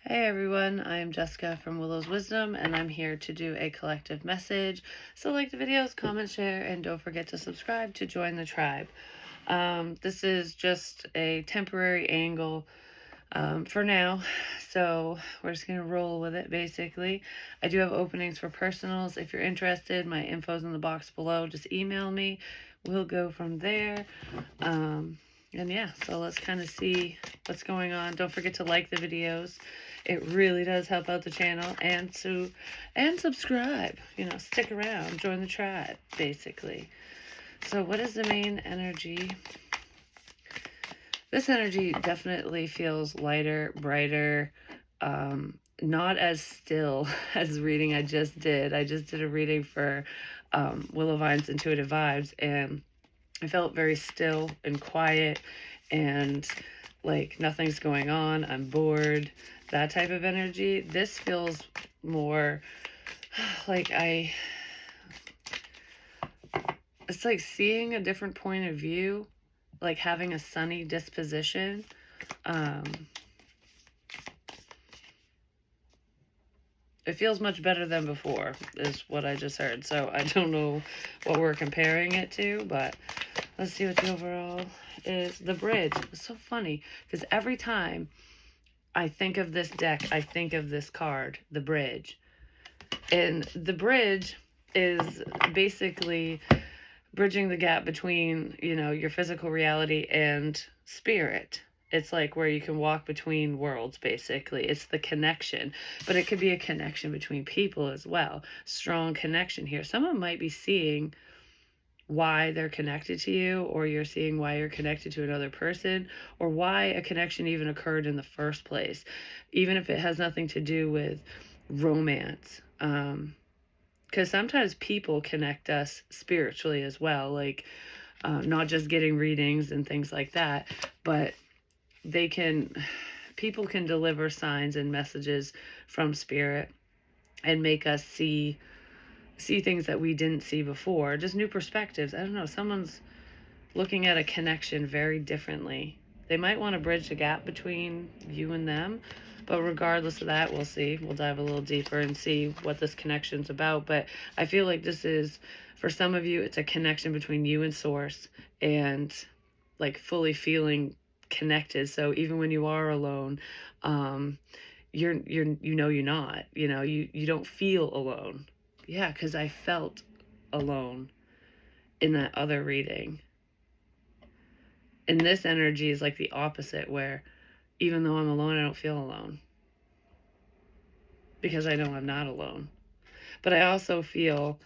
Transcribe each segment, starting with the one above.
Hey everyone, I am Jessica from Willow's Wisdom, and I'm here to do a collective message. So like the videos, comment, share, and don't forget to subscribe to join the tribe. This is just a temporary angle for now, so we're just going to roll with it basically. I do have openings for personals. If you're interested, my info's in the box below. Just email me. We'll go from there. And yeah, so let's kind of see what's going on. Don't forget to like the videos. It really does help out the channel, and subscribe. Stick around, join the tribe, basically. So what is the main energy? This energy definitely feels lighter, brighter, not as still as the reading I just did. I just did a reading for Willow Vines Intuitive Vibes, and I felt very still and quiet and like nothing's going on. I'm bored. That type of energy. This feels more like it's like seeing a different point of view, like having a sunny disposition. It feels much better than before, is what I just heard. So I don't know what we're comparing it to, but let's see what the overall is. The bridge. It's so funny because every time I think of this deck, I think of this card, the bridge. And the bridge is basically bridging the gap between, your physical reality and spirit. It's like where you can walk between worlds, basically. It's the connection. But it could be a connection between people as well. Strong connection here. Someone might be seeing why they're connected to you, or you're seeing why you're connected to another person, or why a connection even occurred in the first place, even if it has nothing to do with romance. Because sometimes people connect us spiritually as well, like not just getting readings and things like that, but people can deliver signs and messages from spirit and make us see things that we didn't see before, just new perspectives. I don't know, someone's looking at a connection very differently. They might want to bridge the gap between you and them, but regardless of that, we'll see. We'll dive a little deeper and see what this connection's about. But I feel like this is, for some of you, it's a connection between you and source, and like fully feeling connected. So even when you are alone, you're not, you don't feel alone. Yeah, because I felt alone in that other reading. And this energy is like the opposite, where even though I'm alone, I don't feel alone, because I know I'm not alone. But I also feel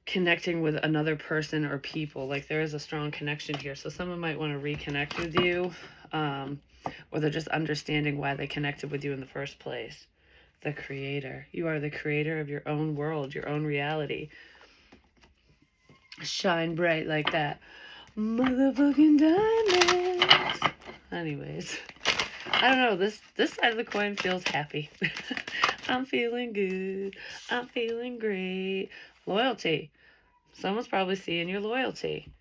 connecting with another person or people. Like there is a strong connection here. So someone might want to reconnect with you, or they're just understanding why they connected with you in the first place. The creator. You are the creator of your own world, your own reality. Shine bright like that motherfucking diamonds. Anyways, I don't know, this side of the coin feels happy. I'm feeling good. I'm feeling great. Loyalty. Someone's probably seeing your loyalty.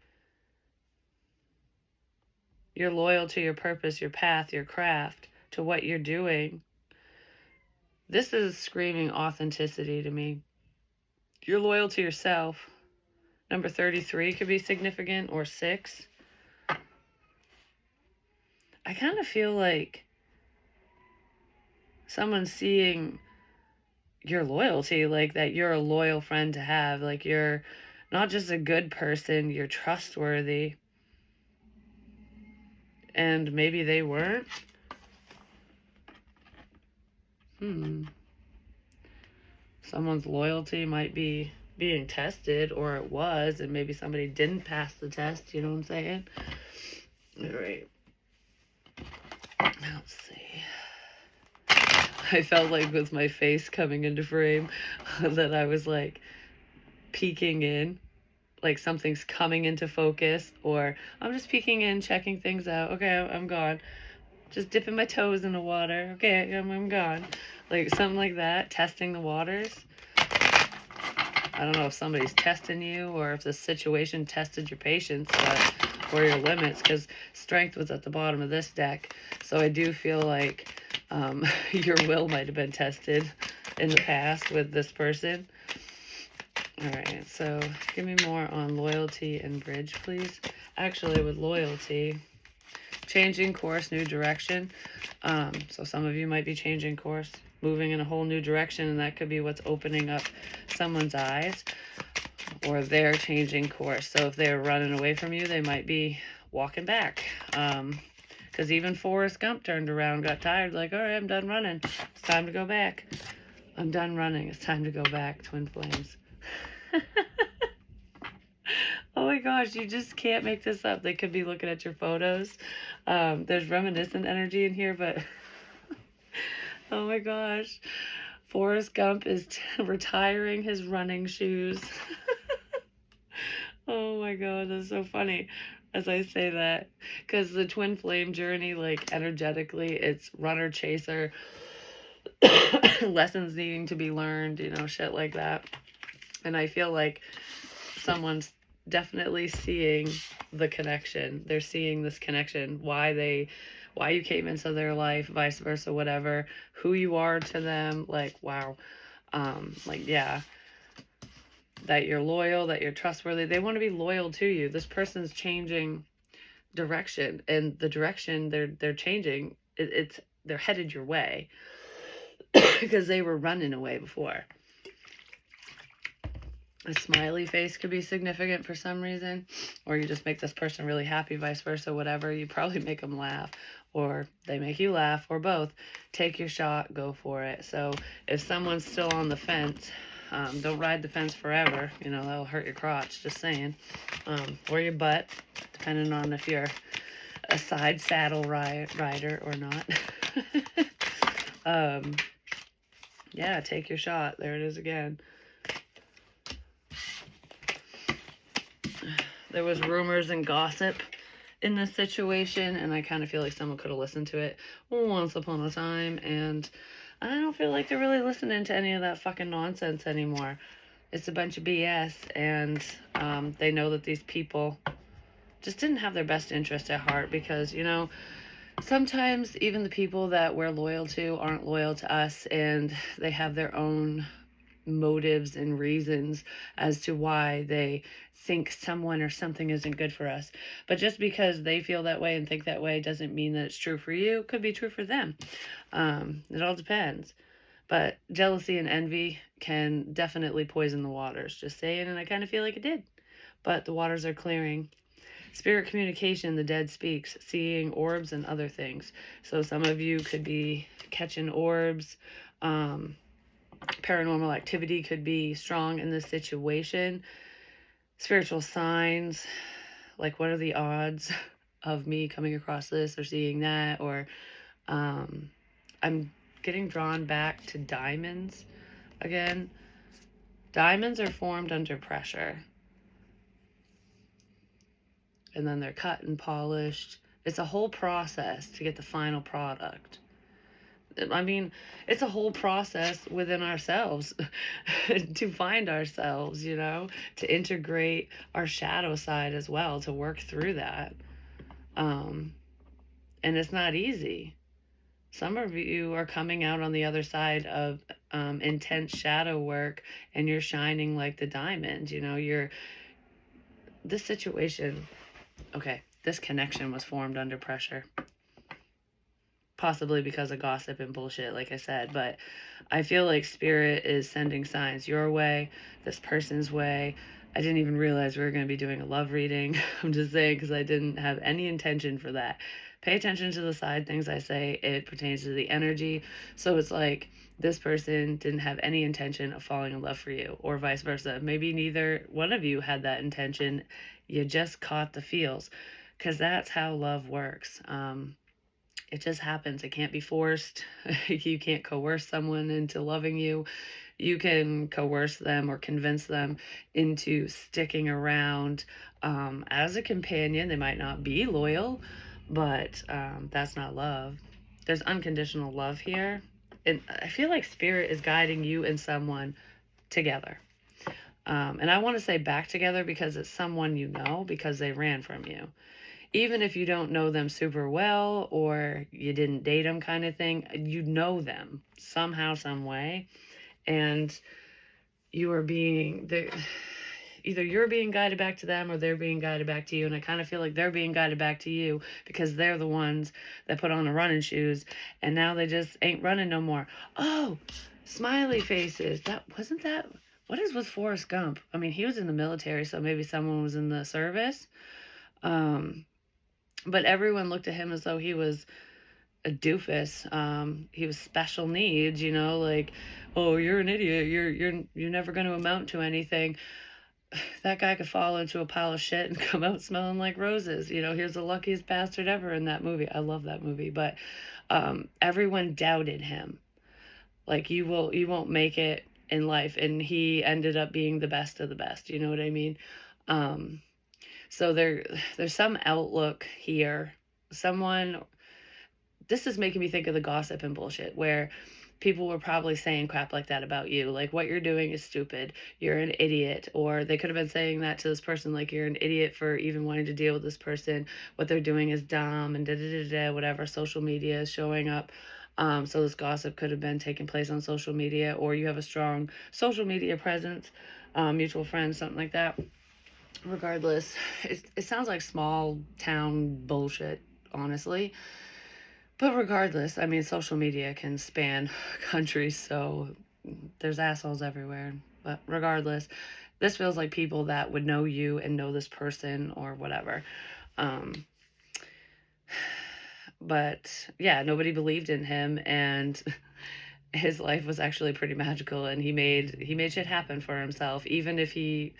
You're loyal to your purpose, your path, your craft, to what you're doing. This is screaming authenticity to me. You're loyal to yourself. Number 33 could be significant, or 6. I kind of feel like someone's seeing your loyalty, like that you're a loyal friend to have, like you're not just a good person, you're trustworthy. And maybe they weren't. Someone's loyalty might be being tested, or it was, and maybe somebody didn't pass the test, you know what I'm saying? All right. Let's see. I felt like with my face coming into frame that I was like peeking in, like something's coming into focus, or I'm just peeking in, checking things out. Okay, I'm gone. Just dipping my toes in the water. Okay, I'm gone. Like something like that, testing the waters. I don't know if somebody's testing you, or if the situation tested your patience, or your limits, because strength was at the bottom of this deck. So I do feel like Your will might have been tested in the past with this person. All right, so give me more on loyalty and bridge, please. Actually, with loyalty, changing course, new direction. So some of you might be changing course, moving in a whole new direction, and that could be what's opening up someone's eyes, or they're changing course. So if they're running away from you, they might be walking back. Because even Forrest Gump turned around, got tired, like, all right, I'm done running. It's time to go back. I'm done running. It's time to go back, twin flames. Oh my gosh, you just can't make this up. They could be looking at your photos. There's reminiscent energy in here, but oh my gosh. Forrest Gump is retiring his running shoes. Oh my god, that's so funny as I say that. Because the twin flame journey, like energetically, it's runner chaser, lessons needing to be learned, you know, shit like that. And I feel like someone's definitely seeing the connection. They're seeing this connection, why you came into their life, vice versa, whatever, who you are to them. Like, wow. Like, yeah, that you're loyal, that you're trustworthy. They want to be loyal to you. This person's changing direction, and the direction they're changing, they're headed your way because they were running away before. A smiley face could be significant for some reason, or you just make this person really happy, vice versa, whatever. You probably make them laugh, or they make you laugh, or both. Take your shot, go for it. So if someone's still on the fence, don't ride the fence forever. You know, that'll hurt your crotch, just saying. Or your butt, depending on if you're a side saddle rider or not. Yeah, take your shot. There it is again. There was rumors and gossip in this situation, and I kind of feel like someone could have listened to it once upon a time, and I don't feel like they're really listening to any of that fucking nonsense anymore. It's a bunch of BS, and they know that these people just didn't have their best interest at heart, because, you know, sometimes even the people that we're loyal to aren't loyal to us, and they have their own motives and reasons as to why they think someone or something isn't good for us. But just because they feel that way and think that way doesn't mean that it's true for you. It could be true for them. It all depends. But jealousy and envy can definitely poison the waters. Just saying, and I kind of feel like it did. But the waters are clearing. Spirit communication, the dead speaks, seeing orbs and other things. So some of you could be catching orbs. Paranormal activity could be strong in this situation. Spiritual signs, like what are the odds of me coming across this or seeing that? Or I'm getting drawn back to diamonds again. Diamonds are formed under pressure, and then they're cut and polished. It's a whole process to get the final product. I mean, it's a whole process within ourselves to find ourselves, you know, to integrate our shadow side as well, to work through that. And it's not easy. Some of you are coming out on the other side of intense shadow work, and you're shining like the diamond. You know, this situation, okay, this connection was formed under pressure. Possibly because of gossip and bullshit, like I said, but I feel like Spirit is sending signs your way, this person's way. I didn't even realize we were going to be doing a love reading. I'm just saying, because I didn't have any intention for that. Pay attention to the side things I say. It pertains to the energy. So it's like this person didn't have any intention of falling in love for you, or vice versa. Maybe neither one of you had that intention. You just caught the feels, because that's how love works. It just happens. It can't be forced. You can't coerce someone into loving you. You can coerce them or convince them into sticking around as a companion. They might not be loyal, but that's not love. There's unconditional love here. And I feel like Spirit is guiding you and someone together. And I want to say back together, because it's someone you know, because they ran from you. even if you don't know them super well or you didn't date them kind of thing, you know them somehow, some way. And you are being there. Either you're being guided back to them or they're being guided back to you. And I kind of feel like they're being guided back to you because they're the ones that put on the running shoes and now they just ain't running no more. Oh, smiley faces. That wasn't that. What is with Forrest Gump? I mean, he was in the military, so maybe someone was in the service. But everyone looked at him as though he was a doofus. He was special needs, you know, like, oh, you're an idiot. You're never going to amount to anything. That guy could fall into a pile of shit and come out smelling like roses. You know, here's the luckiest bastard ever in that movie. I love that movie, but everyone doubted him. Like you won't make it in life, and he ended up being the best of the best. You know what I mean? So there's some outlook here. Someone. This is making me think of the gossip and bullshit where people were probably saying crap like that about you, like what you're doing is stupid, you're an idiot, or they could have been saying that to this person, like you're an idiot for even wanting to deal with this person, what they're doing is dumb, and whatever. Social media is showing up. So this gossip could have been taking place on social media, or you have a strong social media presence, mutual friends, something like that. Regardless, it sounds like small town bullshit, honestly. But regardless, I mean, social media can span countries, so there's assholes everywhere. But regardless, this feels like people that would know you and know this person or whatever. But yeah, nobody believed in him, and his life was actually pretty magical, and he made shit happen for himself, even if he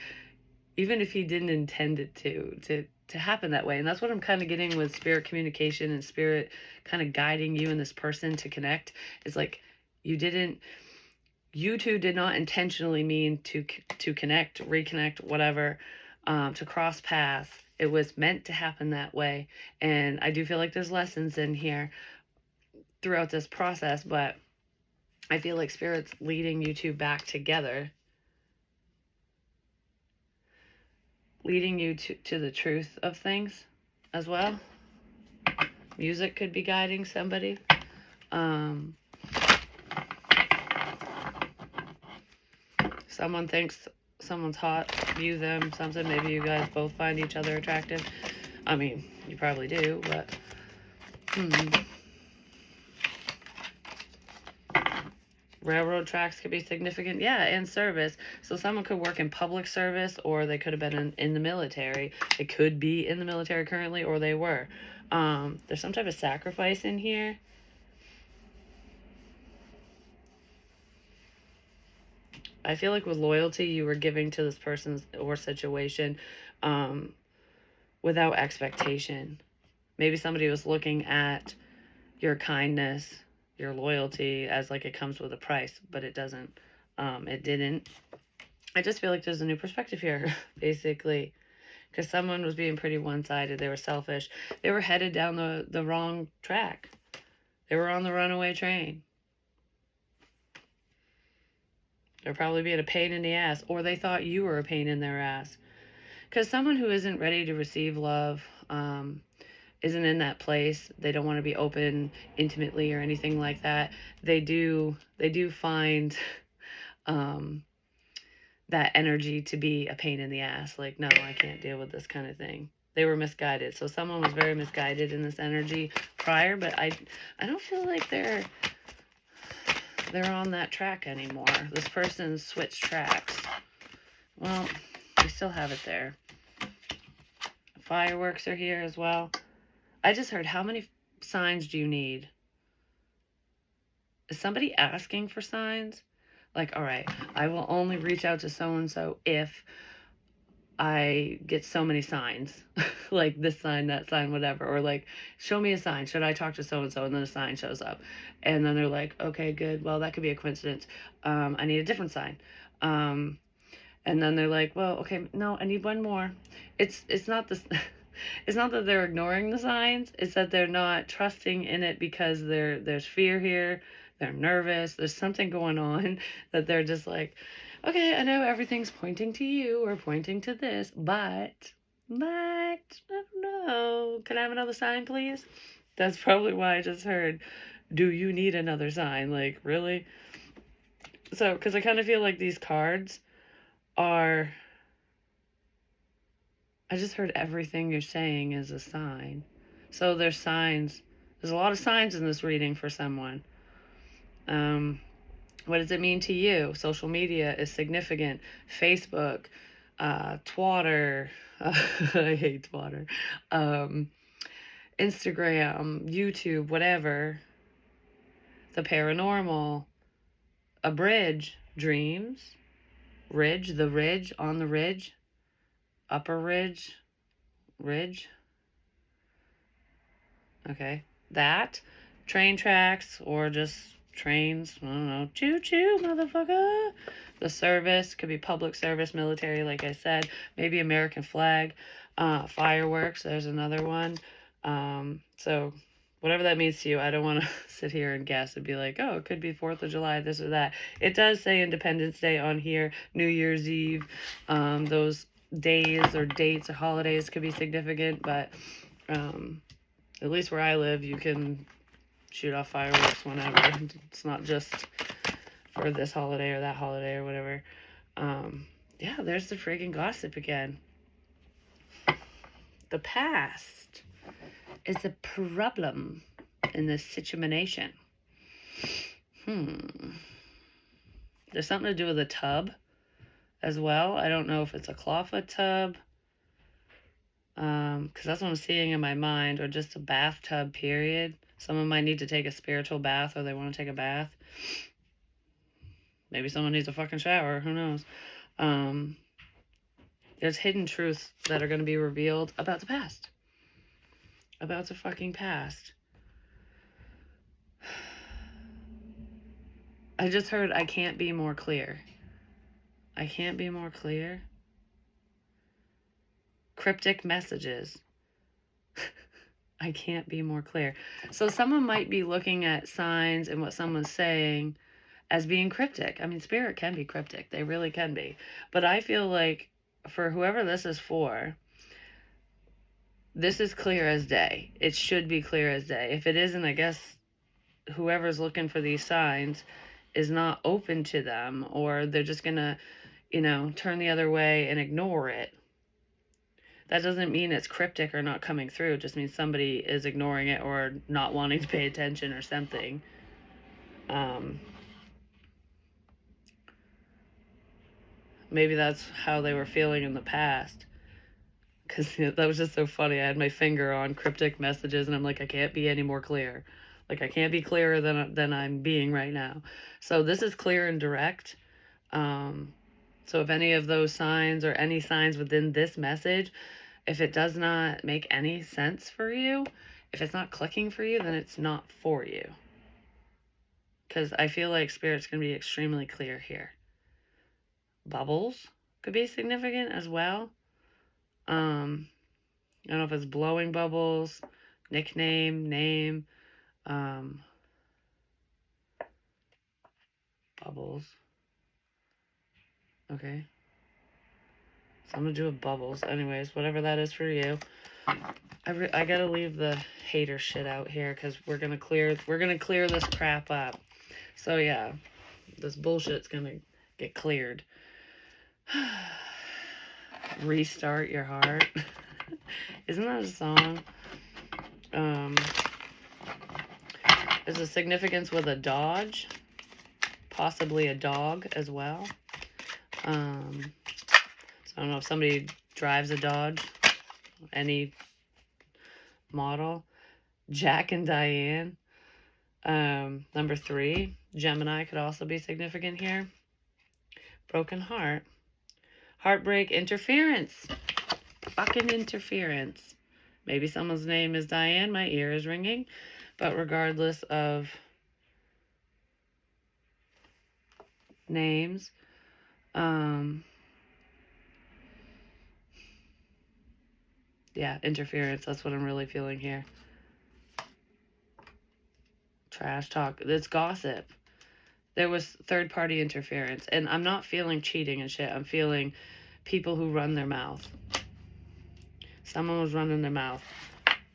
didn't intend it to happen that way. And that's what I'm kind of getting with spirit communication and spirit kind of guiding you and this person to connect. Is like you two did not intentionally mean to connect, reconnect, whatever, to cross paths. It was meant to happen that way. And I do feel like there's lessons in here throughout this process, but I feel like spirit's leading you two back together, leading you to the truth of things as well. Music could be guiding somebody. Someone thinks someone's hot, view them, something. Maybe you guys both find each other attractive. I mean, you probably do, but railroad tracks could be significant. Yeah, and service. So someone could work in public service, or they could have been in the military. They could be in the military currently, or they were. There's some type of sacrifice in here. I feel like with loyalty, you were giving to this person or situation without expectation. Maybe somebody was looking at your kindness, your loyalty as like it comes with a price, but it doesn't. It didn't. I just feel like there's a new perspective here, basically, because someone was being pretty one-sided. They were selfish. They were headed down the wrong track. They were on the runaway train. They're probably being a pain in the ass, or they thought you were a pain in their ass. Because someone who isn't ready to receive love, isn't in that place, they don't want to be open intimately or anything like that, they do find that energy to be a pain in the ass. Like, no, I can't deal with this kind of thing. They were misguided. So someone was very misguided in this energy prior, but I don't feel like they're on that track anymore. This person switched tracks. Well, we still have it there. Fireworks are here as well. I just heard, how many signs do you need? Is somebody asking for signs? Like, all right, I will only reach out to so-and-so if I get so many signs. Like this sign, that sign, whatever. Or like, show me a sign. Should I talk to so-and-so? And then a sign shows up. And then they're like, okay, good. Well, that could be a coincidence. I need a different sign. And then they're like, well, okay, no, I need one more. It's not this... It's not that they're ignoring the signs. It's that they're not trusting in it because there's fear here. They're nervous. There's something going on that they're just like, okay, I know everything's pointing to you or pointing to this, but But, I don't know. Can I have another sign, please? That's probably why I just heard, do you need another sign? Like, really? So, because I kind of feel like these cards are... I just heard everything you're saying is a sign. So there's signs. There's a lot of signs in this reading for someone. What does it mean to you? Social media is significant. Facebook, Twatter. I hate Twatter. Instagram, YouTube, whatever. The paranormal. A bridge. Dreams. Ridge. The ridge. On the ridge. Upper ridge. Ridge. Okay. That. Train tracks or just trains. I don't know. Choo choo, motherfucker. The service could be public service, military, like I said. Maybe American flag. Fireworks. There's another one. So whatever that means to you, I don't want to sit here and guess and be like, oh, it could be 4th of July, this or that. It does say Independence Day on here, New Year's Eve. Those days or dates or holidays could be significant, but at least where I live, you can shoot off fireworks whenever. It's not just for this holiday or that holiday or whatever. Yeah, there's the friggin' gossip again. The past is a problem in this situation. There's something to do with a tub as well. I don't know if it's a clawfoot tub, because that's what I'm seeing in my mind, or just a bathtub, period. Someone might need to take a spiritual bath, or they want to take a bath. Maybe someone needs a fucking shower. Who knows? There's hidden truths that are going to be revealed about the past. About the fucking past. I just heard I can't be more clear. I can't be more clear. Cryptic messages. I can't be more clear. So someone might be looking at signs and what someone's saying as being cryptic. I mean, spirit can be cryptic. They really can be. But I feel like for whoever this is for, this is clear as day. It should be clear as day. If it isn't, I guess whoever's looking for these signs is not open to them, or they're just going to, turn the other way and ignore it. That doesn't mean it's cryptic or not coming through. It just means somebody is ignoring it or not wanting to pay attention or something. Maybe that's how they were feeling in the past. Because that was just so funny. I had my finger on cryptic messages, and I'm like, I can't be any more clear. Like, I can't be clearer than I'm being right now. So this is clear and direct. So if any of those signs or any signs within this message, if it does not make any sense for you, if it's not clicking for you, then it's not for you. Because I feel like Spirit's going to be extremely clear here. Bubbles could be significant as well. I don't know if it's blowing bubbles, nickname, name, bubbles. Okay. So I'm going to do with bubbles. Anyways, whatever that is for you. I got to leave the hater shit out here because we're going to clear this crap up. So yeah, this bullshit's going to get cleared. Restart your heart. Isn't that a song? There's a significance with a Dodge, possibly a dog as well. So I don't know if somebody drives a Dodge, any model. Jack and Diane. Number 3, Gemini could also be significant here. Broken heart. Heartbreak, interference. Fucking interference. Maybe someone's name is Diane. My ear is ringing. But regardless of names, yeah, interference. That's what I'm really feeling here. Trash talk. It's gossip. There was third-party interference. And I'm not feeling cheating and shit. I'm feeling people who run their mouth. Someone was running their mouth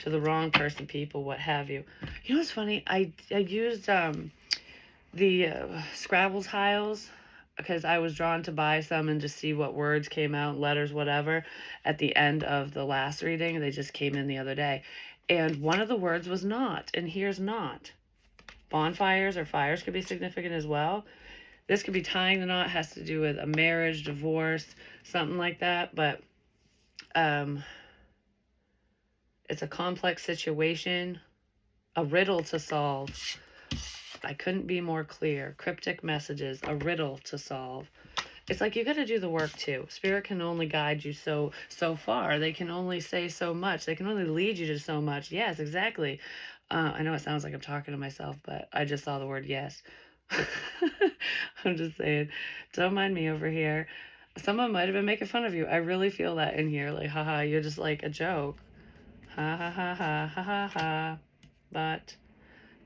to the wrong person, people, what have you. You know what's funny? I used the Scrabble tiles because I was drawn to buy some and just see what words came out, letters, whatever, at the end of the last reading. They just came in the other day. And one of the words was not, and here's not. Bonfires or fires could be significant as well. This could be tying the knot, has to do with a marriage, divorce, something like that. But it's a complex situation, a riddle to solve. I couldn't be more clear. Cryptic messages, a riddle to solve. It's like you got to do the work too. Spirit can only guide you so far. They can only say so much. They can only lead you to so much. Yes, exactly. I know it sounds like I'm talking to myself, but I just saw the word yes. I'm just saying, don't mind me over here. Someone might have been making fun of you. I really feel that in here. Like, haha, you're just like a joke. Ha ha ha ha ha ha ha. But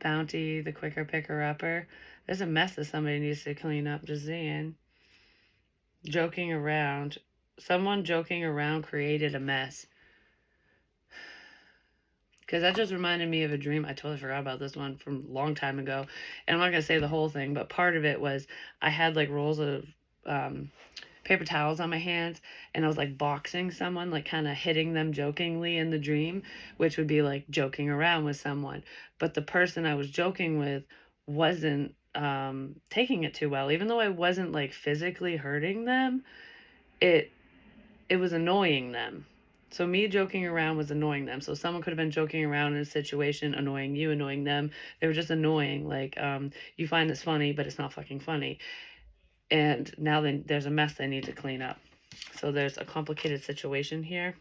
Bounty, the quicker picker upper. There's a mess that somebody needs to clean up. Just saying. Joking around. Someone joking around created a mess. Because that just reminded me of a dream. I totally forgot about this one from a long time ago. And I'm not going to say the whole thing, but part of it was I had like rolls of paper towels on my hands, and I was like boxing someone, like kind of hitting them jokingly in the dream, which would be like joking around with someone. But the person I was joking with wasn't taking it too well. Even though I wasn't like physically hurting them, it was annoying them. So me joking around was annoying them. So someone could have been joking around in a situation, annoying you, annoying them. They were just annoying. Like, you find this funny, but it's not fucking funny. And now there's a mess they need to clean up. So there's a complicated situation here.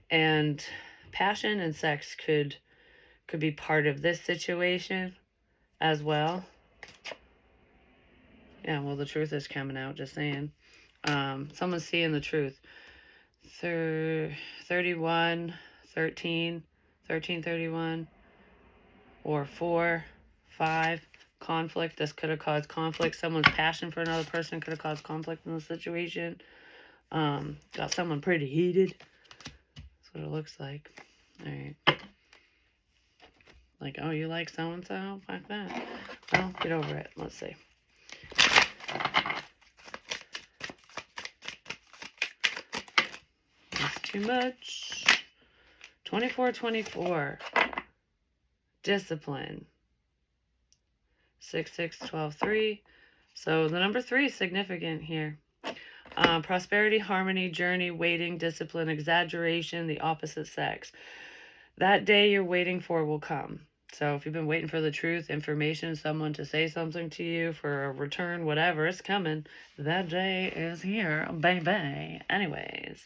And passion and sex could be part of this situation as well. Yeah, well, the truth is coming out, just saying. Someone's seeing the truth. 31, 13, 31, or 4, 5, conflict. This could have caused conflict. Someone's passion for another person could have caused conflict in the situation. Got someone pretty heated. That's what it looks like. All right. Like, oh, you like so-and-so? Fuck that. Well, get over it. Let's see. That's too much. 24. Discipline. 6, 12, 3. So the number 3 is significant here. Prosperity, harmony, journey, waiting, discipline, exaggeration, the opposite sex. That day you're waiting for will come. So if you've been waiting for the truth, information, someone to say something to you for a return, whatever, it's coming. That day is here, baby. Anyways,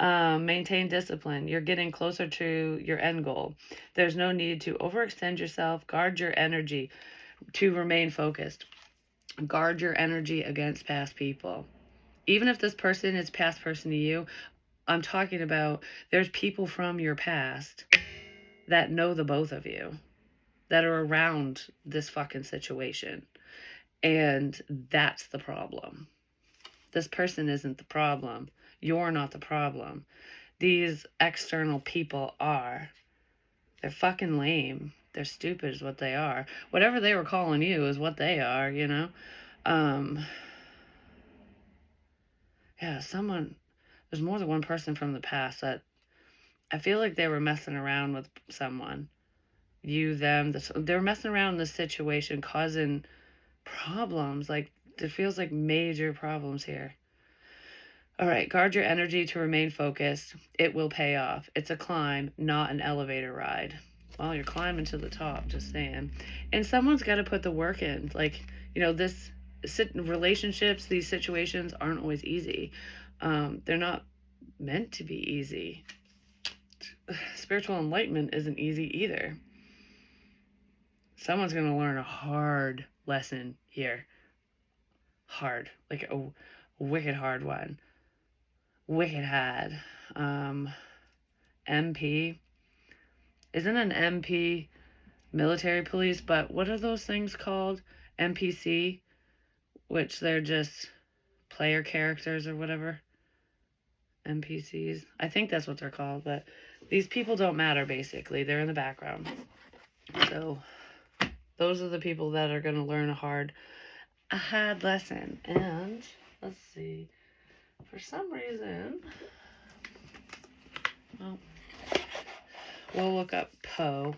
maintain discipline. You're getting closer to your end goal. There's no need to overextend yourself. Guard your energy to remain focused. Guard your energy against past people. Even if this person is past person to you, I'm talking about there's people from your past that know the both of you, that are around this fucking situation. And that's the problem. This person isn't the problem. You're not the problem. These external people are. They're fucking lame. They're stupid is what they are. Whatever they were calling you is what they are, you know? Yeah, there's more than one person from the past that I feel like they were messing around with someone. You, them, they were messing around in this situation, causing problems. Like, it feels like major problems here. All right, guard your energy to remain focused. It will pay off. It's a climb, not an elevator ride. Well, you're climbing to the top, just saying. And someone's got to put the work in. Like, you know, relationships, these situations aren't always easy. They're not meant to be easy. Spiritual enlightenment isn't easy either. Someone's going to learn a hard lesson here. Hard. Like a wicked hard one. Wicked hard. MP. Isn't an MP military police, but what are those things called? NPC, which they're just player characters or whatever. NPCs. I think that's what they're called, but these people don't matter, basically. They're in the background. So those are the people that are going to learn a hard lesson. And let's see. For some reason, well, we'll look up Poe.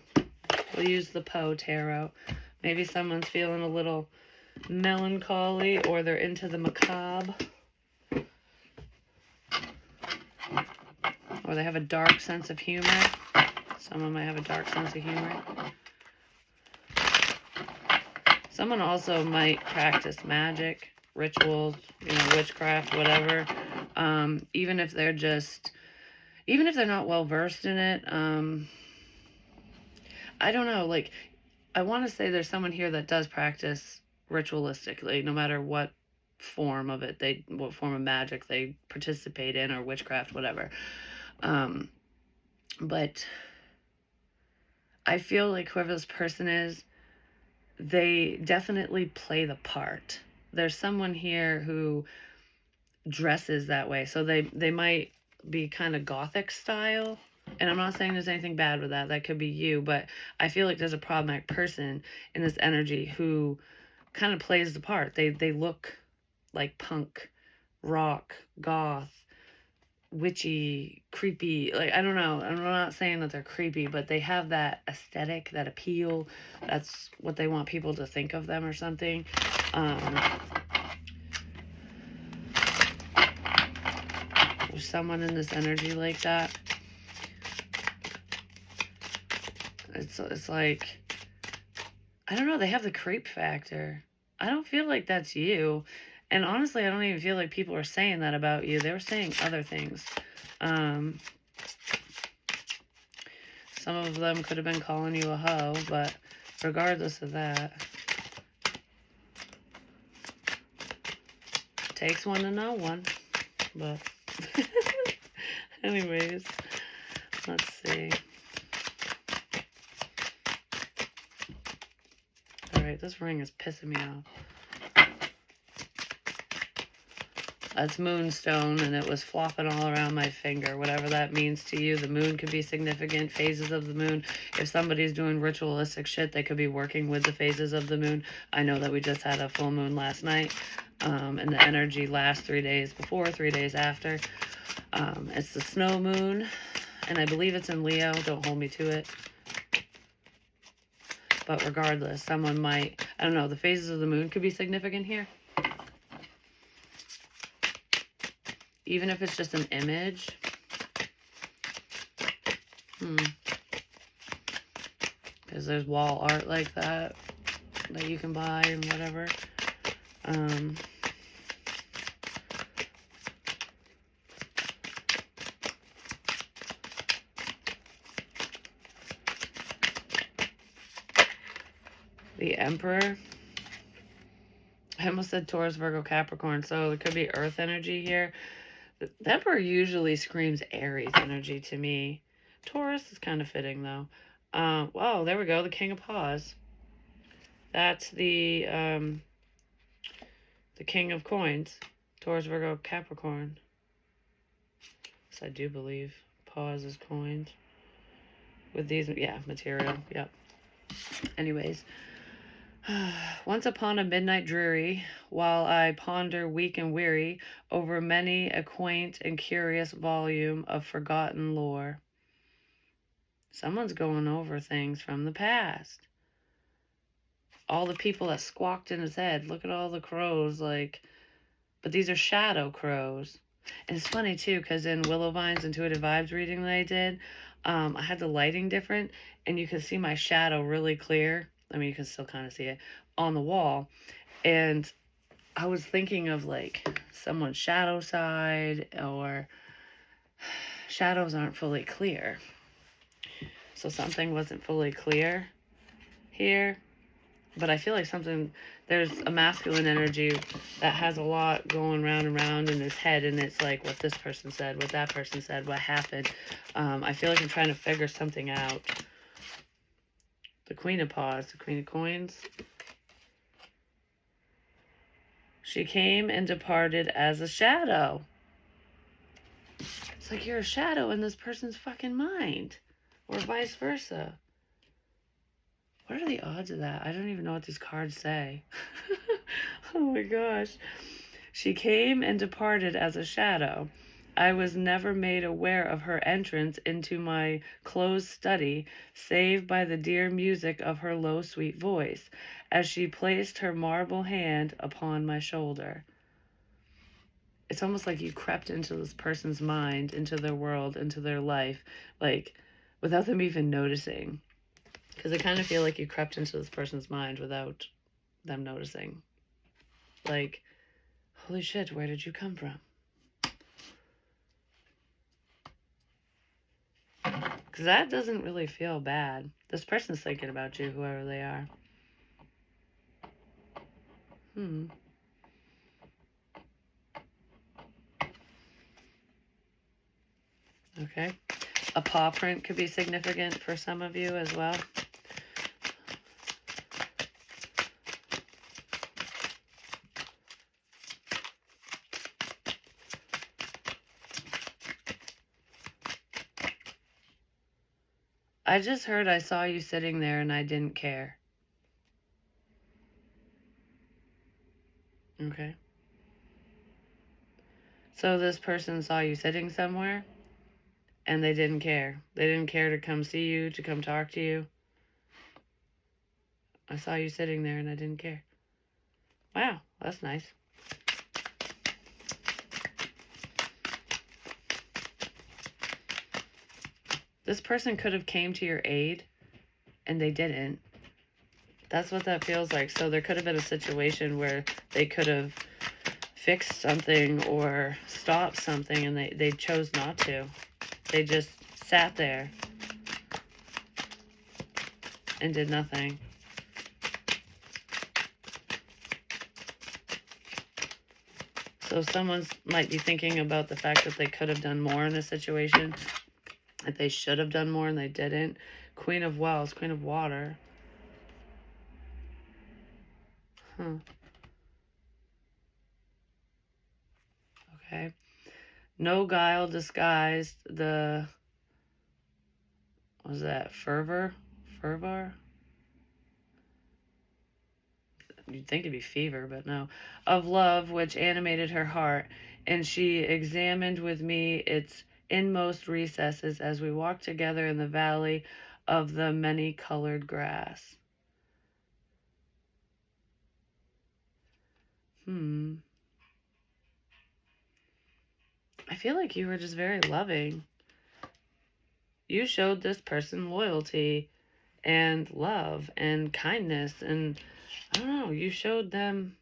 We'll use the Poe tarot. Maybe someone's feeling a little melancholy or they're into the macabre. Or they have a dark sense of humor. Someone might have a dark sense of humor. Someone also might practice magic, rituals, witchcraft, whatever. Even if they're not well versed in it. I don't know, like, I want to say there's someone here that does practice ritualistically, no matter what form of magic they participate in, or witchcraft, whatever. But I feel like whoever this person is, they definitely play the part. There's someone here who dresses that way, so they might be kind of gothic style. And I'm not saying there's anything bad with that. That could be you, but I feel like there's a problematic person in this energy who kind of plays the part. They look like punk, rock, goth, witchy, creepy. Like, I don't know. I'm not saying that they're creepy, but they have that aesthetic, that appeal. That's what they want people to think of them or something. There's someone in this energy like that. It's like, I don't know, they have the creep factor. I don't feel like that's you. And honestly, I don't even feel like people are saying that about you. They were saying other things. Some of them could have been calling you a hoe, but regardless of that, takes one to know one. But anyways, let's see. Alright, this ring is pissing me off. That's moonstone, and it was flopping all around my finger. Whatever that means to you. The moon could be significant. Phases of the moon. If somebody's doing ritualistic shit, they could be working with the phases of the moon. I know that we just had a full moon last night. And the energy lasts 3 days before, 3 days after. It's the snow moon. And I believe it's in Leo. Don't hold me to it. But regardless, someone might... I don't know. The phases of the moon could be significant here. Even if it's just an image. Because there's wall art like that you can buy and whatever. The Emperor. I almost said Taurus, Virgo, Capricorn. So it could be earth energy here. The Emperor usually screams Aries energy to me. Taurus is kind of fitting, though. Wow, there we go. The King of Paws. That's the King of Coins. Taurus, Virgo, Capricorn. Yes, I do believe. Paws is coins. With these, yeah, material. Yep. Anyways. Once upon a midnight dreary, while I ponder weak and weary over many a quaint and curious volume of forgotten lore. Someone's going over things from the past. All the people that squawked in his head. Look at all the crows, like, but these are shadow crows. And it's funny too, because in Willow Vines Intuitive Vibes reading that I did, I had the lighting different, and you could see my shadow really clear. I mean, you can still kind of see it on the wall. And I was thinking of like someone's shadow side, or shadows aren't fully clear. So something wasn't fully clear here. But I feel like there's a masculine energy that has a lot going round and round in his head. And it's like what this person said, what that person said, what happened. I feel like I'm trying to figure something out. The Queen of Paws, the Queen of Coins. She came and departed as a shadow. It's like you're a shadow in this person's fucking mind. Or vice versa. What are the odds of that? I don't even know what these cards say. Oh my gosh. She came and departed as a shadow. I was never made aware of her entrance into my closed study, save by the dear music of her low, sweet voice, as she placed her marble hand upon my shoulder. It's almost like you crept into this person's mind, into their world, into their life, like without them even noticing. Because I kind of feel like you crept into this person's mind without them noticing. Like, holy shit, where did you come from? Because that doesn't really feel bad. This person's thinking about you, whoever they are. Okay. A paw print could be significant for some of you as well. I just heard I saw you sitting there and I didn't care. Okay. So this person saw you sitting somewhere and they didn't care. They didn't care to come see you, to come talk to you. I saw you sitting there and I didn't care. Wow, that's nice. This person could have came to your aid and they didn't. That's what that feels like. So there could have been a situation where they could have fixed something or stopped something and they chose not to. They just sat there and did nothing. So someone might be thinking about the fact that they could have done more in this situation, that they should have done more and they didn't. Queen of Wells, Queen of Water. Okay. No guile disguised the, what was that, fervor? You'd think it'd be fever, but no. Of love which animated her heart, and she examined with me its inmost recesses as we walked together in the valley of the many-colored grass. I feel like you were just very loving. You showed this person loyalty and love and kindness, and I don't know, you showed them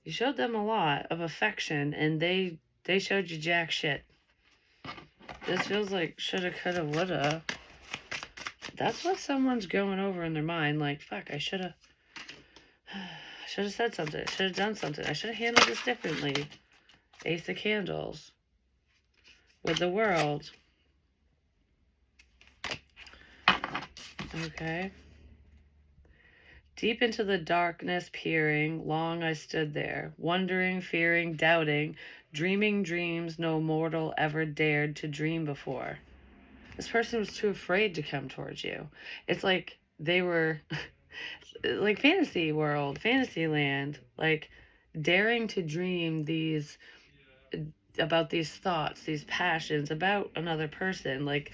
a lot of affection, and they showed you jack shit. This feels like shoulda, coulda, woulda. That's what someone's going over in their mind, like, fuck, I shoulda said something, I shoulda done something, I shoulda handled this differently. Ace of Candles with the World. Okay. Deep into the darkness peering, long I stood there, wondering, fearing, doubting, dreaming dreams no mortal ever dared to dream before. This person was too afraid to come towards you. It's like they were like fantasy world, fantasy land, like daring to dream these about these thoughts, these passions about another person, like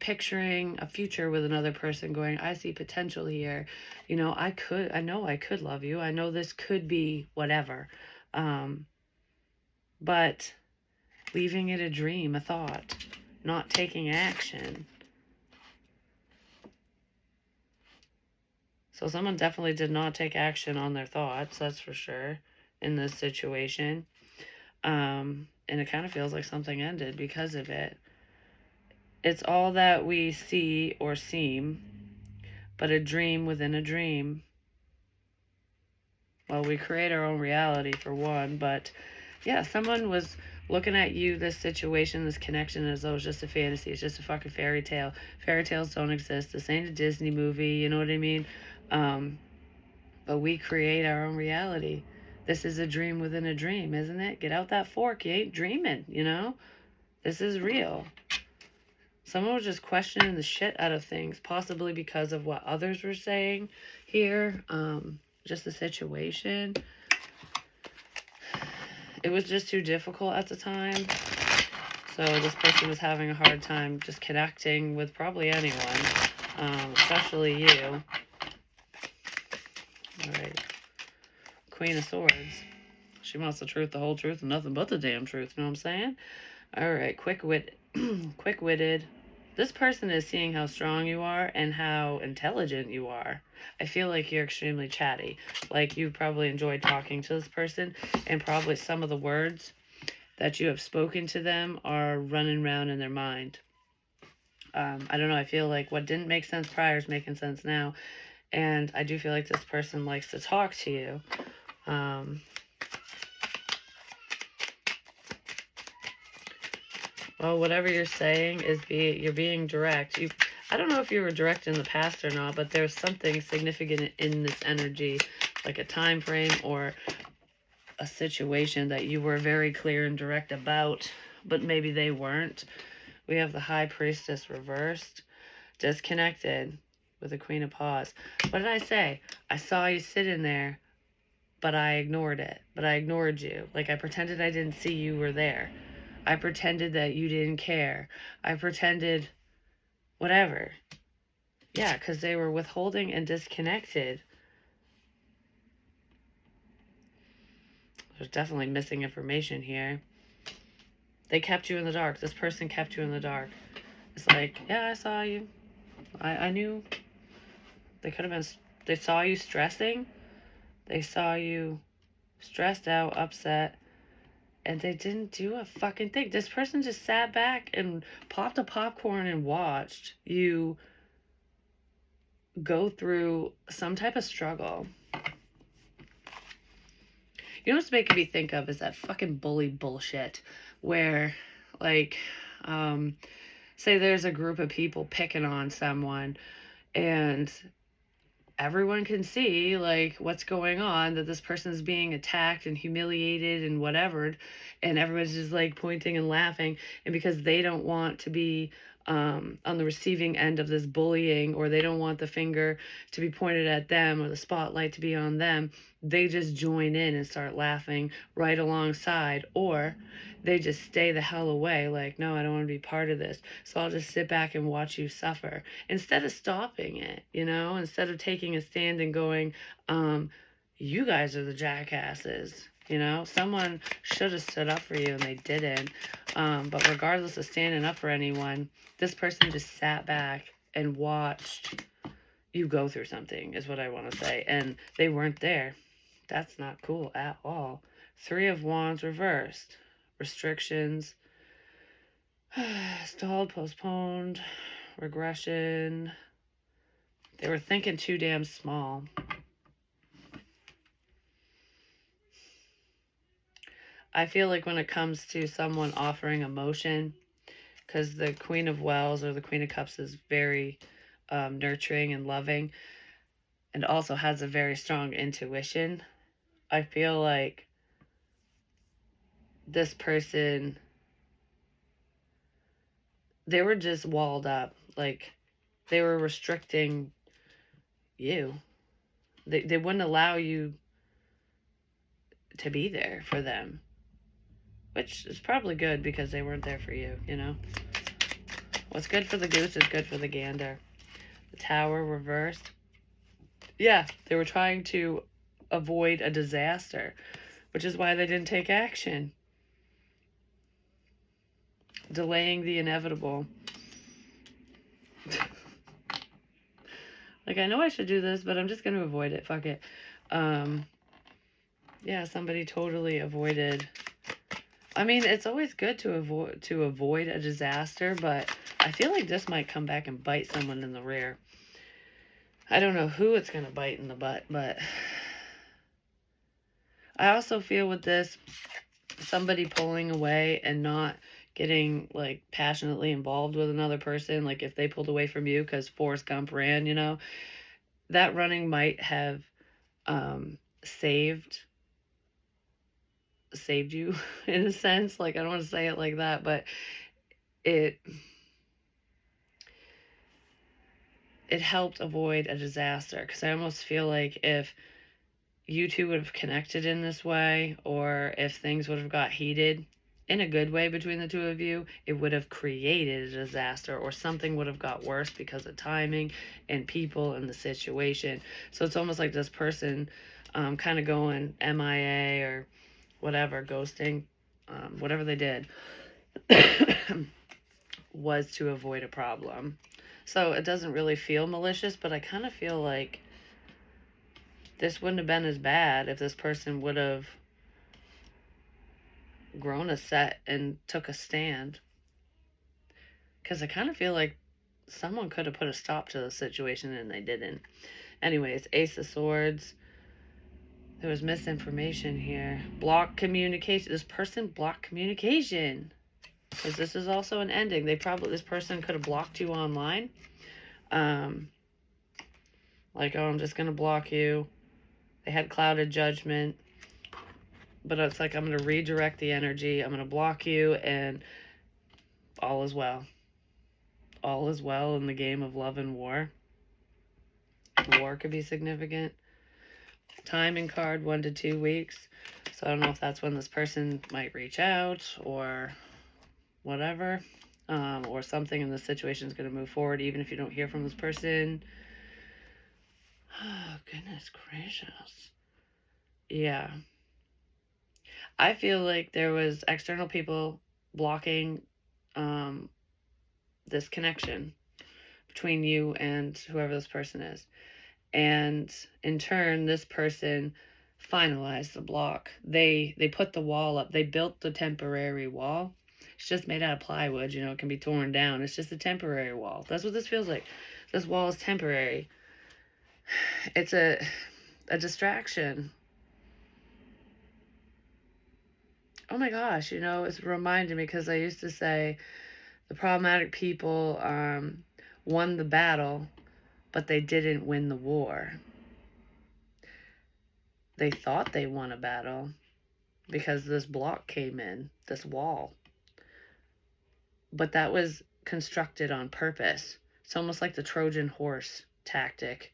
picturing a future with another person, going, I see potential here. You know, I know I could love you. I know this could be whatever. But leaving it a dream, a thought, not taking action. So someone definitely did not take action on their thoughts, that's for sure, in this situation. And it kind of feels like something ended because of it. It's all that we see or seem, but a dream within a dream. Well, we create our own reality for one, but yeah, someone was looking at you, this situation, this connection, as though it's just a fantasy. It's just a fucking fairy tale. Fairy tales don't exist. This ain't a Disney movie, you know what I mean? But we create our own reality. This is a dream within a dream, isn't it? Get out that fork. You ain't dreaming, you know? This is real. Someone was just questioning the shit out of things, possibly because of what others were saying here. Just the situation. It was just too difficult at the time. So this person was having a hard time just connecting with probably anyone, especially you. All right. Queen of Swords. She wants the truth, the whole truth, and nothing but the damn truth. You know what I'm saying? All right. Quick-witted. This person is seeing how strong you are and how intelligent you are. I feel like you're extremely chatty. Like you probably enjoyed talking to this person, and probably some of the words that you have spoken to them are running around in their mind. I don't know. I feel like what didn't make sense prior is making sense now. And I do feel like this person likes to talk to you. Well, whatever you're saying is you're being direct. I don't know if you were direct in the past or not, but there's something significant in this energy, like a time frame or a situation that you were very clear and direct about, but maybe they weren't. We have the High Priestess reversed, disconnected with the Queen of Paws. What did I say? I saw you sitting there, but I ignored it. But I ignored you. Like I pretended I didn't see you were there. I pretended that you didn't care. I pretended whatever. Yeah, because they were withholding and disconnected. There's definitely missing information here. They kept you in the dark. This person kept you in the dark. It's like, yeah, I saw you. I knew. They could have been, they saw you stressing. They saw you stressed out, upset, and they didn't do a fucking thing. This person just sat back and popped a popcorn and watched you go through some type of struggle. You know what's making me think of is that fucking bully bullshit where, like, say there's a group of people picking on someone and everyone can see like what's going on, that this person is being attacked and humiliated and whatever, and everyone's just like pointing and laughing, and because they don't want to be on the receiving end of this bullying, or they don't want the finger to be pointed at them or the spotlight to be on them, they just join in and start laughing right alongside, or they just stay the hell away, like, no, I don't want to be part of this, so I'll just sit back and watch you suffer, instead of stopping it, you know, instead of taking a stand and going, you guys are the jackasses, you know, someone should have stood up for you and they didn't. But regardless of standing up for anyone, this person just sat back and watched you go through something, is what I want to say, and they weren't there. That's not cool at all. Three of Wands reversed. Restrictions. Stalled, postponed, regression. They were thinking too damn small. I feel like when it comes to someone offering emotion, because the Queen of Wells or the Queen of Cups is very nurturing and loving, and also has a very strong intuition, I feel like this person, they were just walled up. Like, they were restricting you. They wouldn't allow you to be there for them, which is probably good because they weren't there for you, you know? What's good for the goose is good for the gander. The Tower reversed. Yeah, they were trying to avoid a disaster, which is why they didn't take action. Delaying the inevitable. Like, I know I should do this, but I'm just going to avoid it. Fuck it. Yeah, somebody totally avoided. I mean, it's always good to avoid a disaster, but I feel like this might come back and bite someone in the rear. I don't know who it's going to bite in the butt, but I also feel with this, somebody pulling away and not getting like passionately involved with another person, like if they pulled away from you because Forrest Gump ran, you know, that running might have saved saved you in a sense. Like, I don't want to say it like that, but it helped avoid a disaster, because I almost feel like if you two would have connected in this way, or if things would have got heated in a good way between the two of you, it would have created a disaster, or something would have got worse because of timing and people and the situation. So it's almost like this person kind of going MIA or whatever, ghosting, whatever they did, was to avoid a problem. So it doesn't really feel malicious, but I kind of feel like this wouldn't have been as bad if this person would have grown a set and took a stand. Because I kind of feel like someone could have put a stop to the situation and they didn't. Anyways, Ace of Swords. There was misinformation here. Block communication. This person blocked communication. Because this is also an ending. This person could have blocked you online. Like, oh, I'm just going to block you. They had clouded judgment. But it's like, I'm going to redirect the energy. I'm going to block you, and all is well. All is well in the game of love and war. War could be significant. Timing card, 1 to 2 weeks. So I don't know if that's when this person might reach out or whatever. Or something in the situation is going to move forward even if you don't hear from this person. Oh, goodness gracious. Yeah. I feel like there was external people blocking this connection between you and whoever this person is. And in turn, this person finalized the block. They put the wall up. They built the temporary wall. It's just made out of plywood, you know, it can be torn down. It's just a temporary wall. That's what this feels like. This wall is temporary. It's a distraction. Oh my gosh, you know, it's reminding me, because I used to say the problematic people won the battle, but they didn't win the war. They thought they won a battle because this block came in, this wall. But that was constructed on purpose. It's almost like the Trojan horse tactic,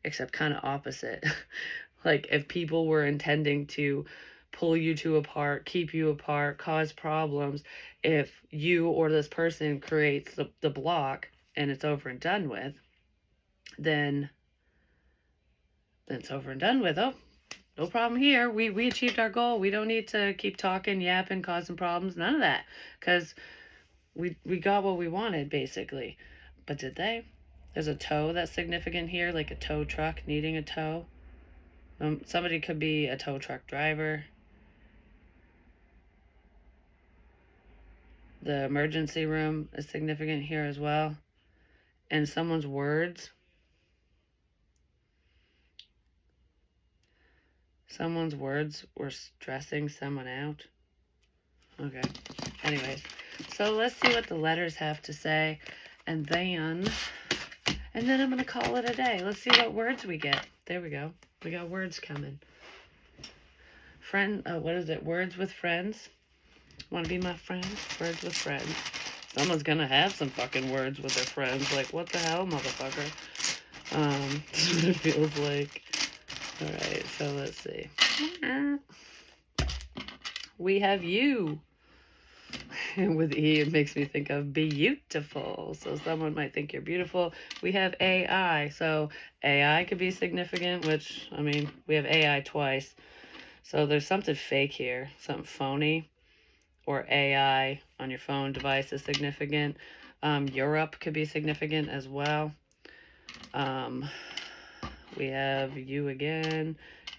except kind of opposite. Like, if people were intending to pull you two apart, keep you apart, cause problems, if you or this person creates the block and it's over and done with, then it's over and done with. Oh, no problem here. We achieved our goal. We don't need to keep talking, yapping, causing problems. None of that. Because we got what we wanted, basically. But did they? There's a tow that's significant here, like a tow truck needing a tow. Somebody could be a tow truck driver. The emergency room is significant here as well. And someone's words. Someone's words were stressing someone out. Okay. Anyways, so let's see what the letters have to say. And then I'm going to call it a day. Let's see what words we get. There we go. We got words coming. What is it? Words with friends. Want to be my friend? Words with friends. Someone's going to have some fucking words with their friends. Like, what the hell, motherfucker? This is what it feels like. Alright, so let's see. We have you. And with E, it makes me think of beautiful. So someone might think you're beautiful. We have AI. So AI could be significant, which, I mean, we have AI twice. So there's something fake here, something phony, or AI on your phone device is significant. Europe could be significant as well. We have you again.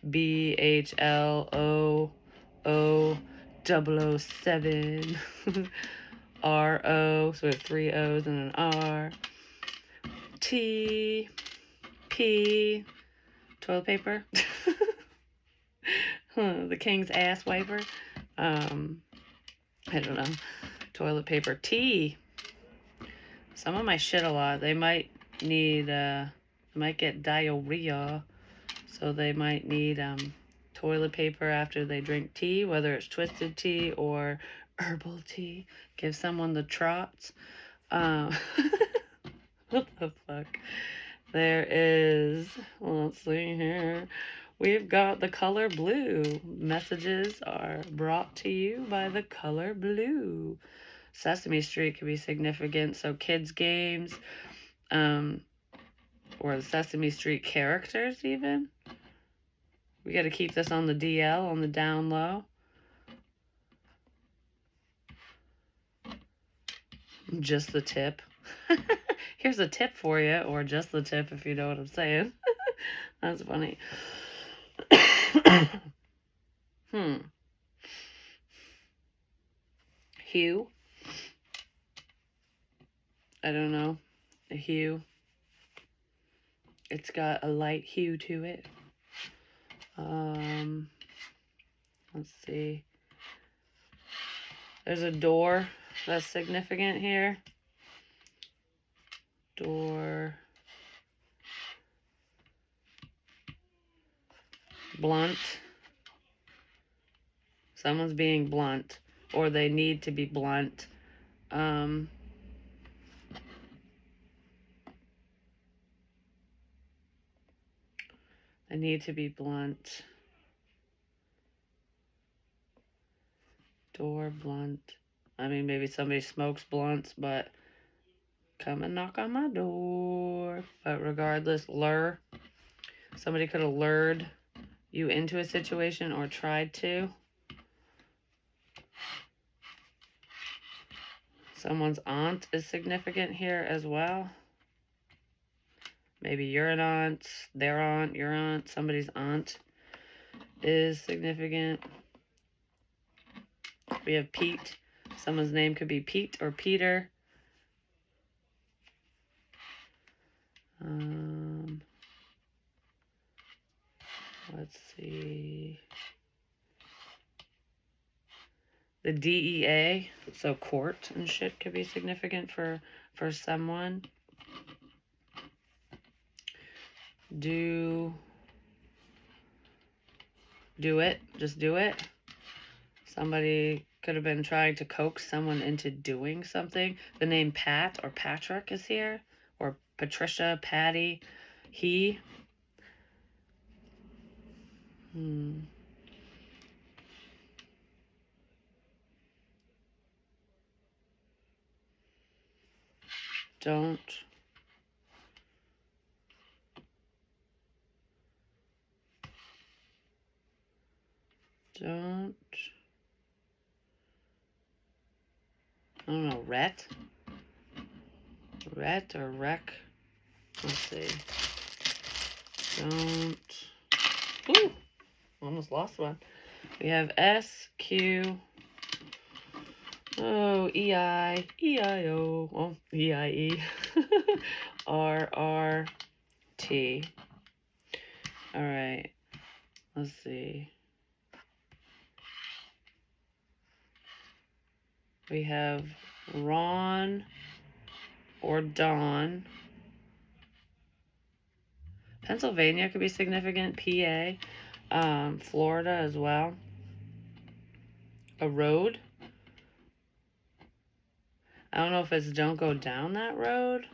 BHLOO007. RO, so we have 3 O's and an R. T, P, toilet paper. The king's ass wiper. I don't know. Toilet paper. T. Someone might shit a lot. They might need, might get diarrhea. So they might need, toilet paper after they drink tea, whether it's twisted tea or herbal tea. Give someone the trots. What the fuck? There is, let's see here. We've got the color blue. Messages are brought to you by the color blue. Sesame Street could be significant. So kids' games, or the Sesame Street characters even. We got to keep this on the DL, on the down low. Just the tip. Here's a tip for you, or just the tip if you know what I'm saying. That's funny. Hue. I don't know. A hue. It's got a light hue to it. Let's see. There's a door that's significant here. Door. Blunt. Someone's being blunt, or they need to be blunt. They need to be blunt. Door, blunt. I mean, maybe somebody smokes blunts, but come and knock on my door. But regardless, lure. Somebody could have lured you into a situation or tried to. Someone's aunt is significant here as well. Maybe you're an aunt, their aunt, your aunt, somebody's aunt is significant. We have Pete. Someone's name could be Pete or Peter. Let's see. The DEA, so court and shit could be significant for someone. Do it. Just do it. Somebody could have been trying to coax someone into doing something. The name Pat or Patrick is here. Or Patricia, Patty, he. Don't. I don't know, Rhett or wreck. Let's see. Don't. Ooh, almost lost one. We have SQ. Oh, EI, EIO. Oh, EIE. RRT. All right. Let's see. We have Ron or Dawn. Pennsylvania could be significant. PA. Florida as well. A road. I don't know if it's don't go down that road,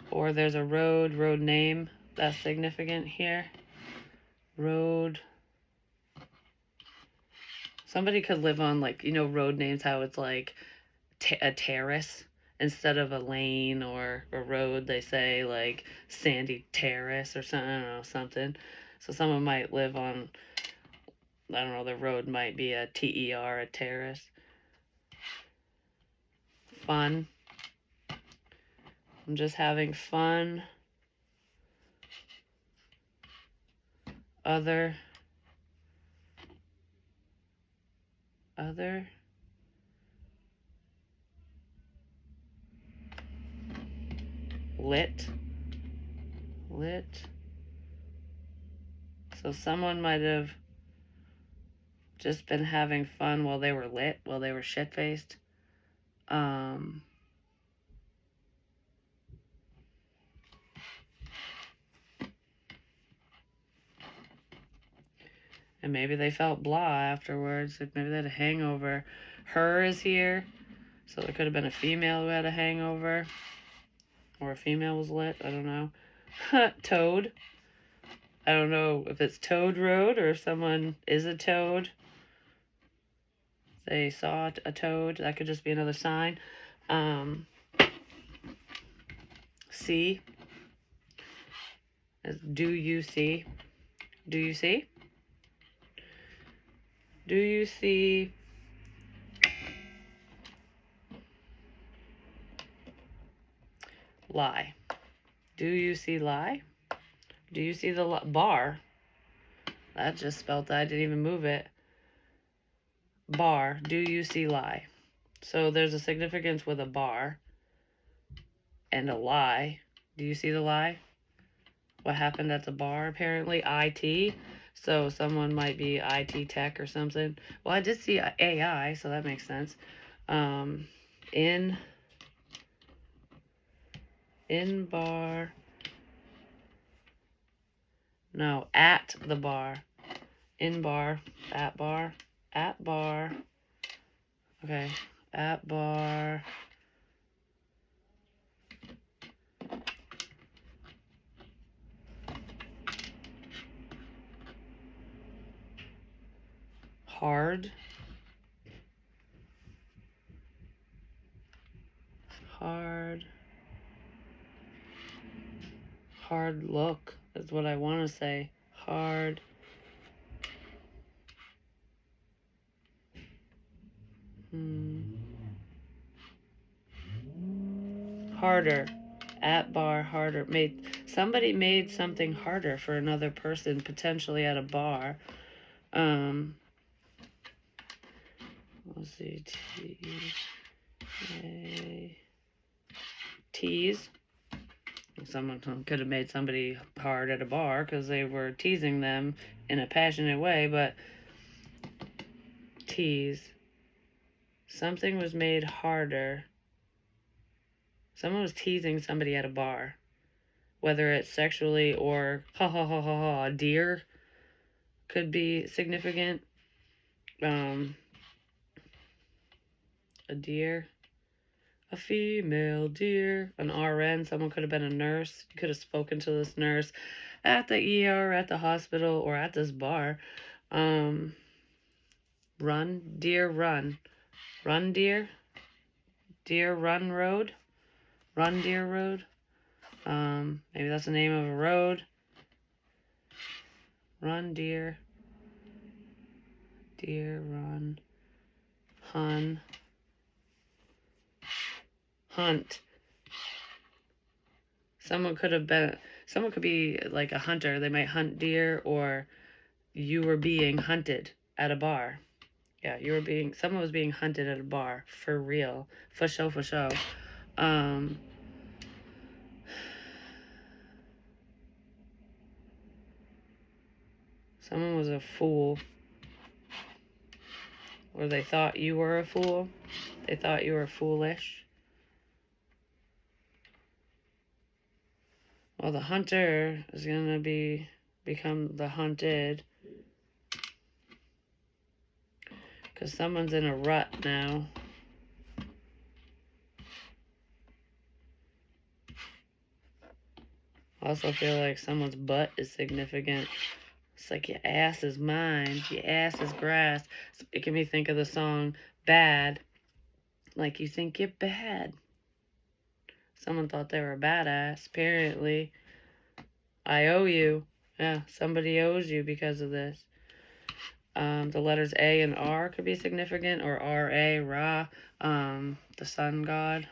or there's a road name that's significant here. Road. Somebody could live on, like, you know, road names, how it's like a terrace instead of a lane or a road. They say like Sandy Terrace or something. I don't know, something. So someone might live on, I don't know, the road might be a TER, a terrace. Fun. I'm just having fun. Other. Lit. So someone might have just been having fun while they were lit, while they were shit-faced. And And maybe they felt blah afterwards. Like maybe they had a hangover. Her is here. So there could have been a female who had a hangover. Or a female was lit. I don't know. Toad. I don't know if it's Toad Road or if someone is a toad. They saw a toad. That could just be another sign. See. Do you see? Do you see? Do you see? Lie. Do you see lie? Do you see the bar? That just spelled that. I didn't even move it. Bar. Do you see lie? So there's a significance with a bar and a lie. Do you see the lie? What happened at the bar? Apparently IT. So someone might be IT tech or something. Well, I did see AI, so that makes sense. In bar. No, at the bar. In bar. At bar. At bar. Okay. At bar. Hard. Hard. Hard look is what I want to say. Hard. Harder. At bar, harder. Somebody made something harder for another person, potentially at a bar. Let's see. Tease. Someone could have made somebody hard at a bar because they were teasing them in a passionate way, but tease. Something was made harder. Someone was teasing somebody at a bar, whether it's sexually or ha ha ha ha ha. Deer could be significant. A deer. A female deer. An RN. Someone could have been a nurse. You could have spoken to this nurse at the ER, at the hospital, or at this bar. Run. Deer, run. Run, deer. Deer, run, road. Run, deer, road. Maybe that's the name of a road. Run, deer. Deer, run. Hun. Hunt. Someone could be like a hunter. They might hunt deer, or you were being hunted at a bar. Yeah, someone was being hunted at a bar. For real. For show, for show. Someone was a fool. Or they thought you were a fool. They thought you were foolish. Well, the hunter is going to become the hunted. Because someone's in a rut now. I also feel like someone's butt is significant. It's like your ass is mine. Your ass is grass. It's making me think of the song Bad. Like you think you're bad. Someone thought they were a badass. Apparently, I owe you. Yeah, somebody owes you because of this. The letters A and R could be significant, or R-A, Ra, the sun god.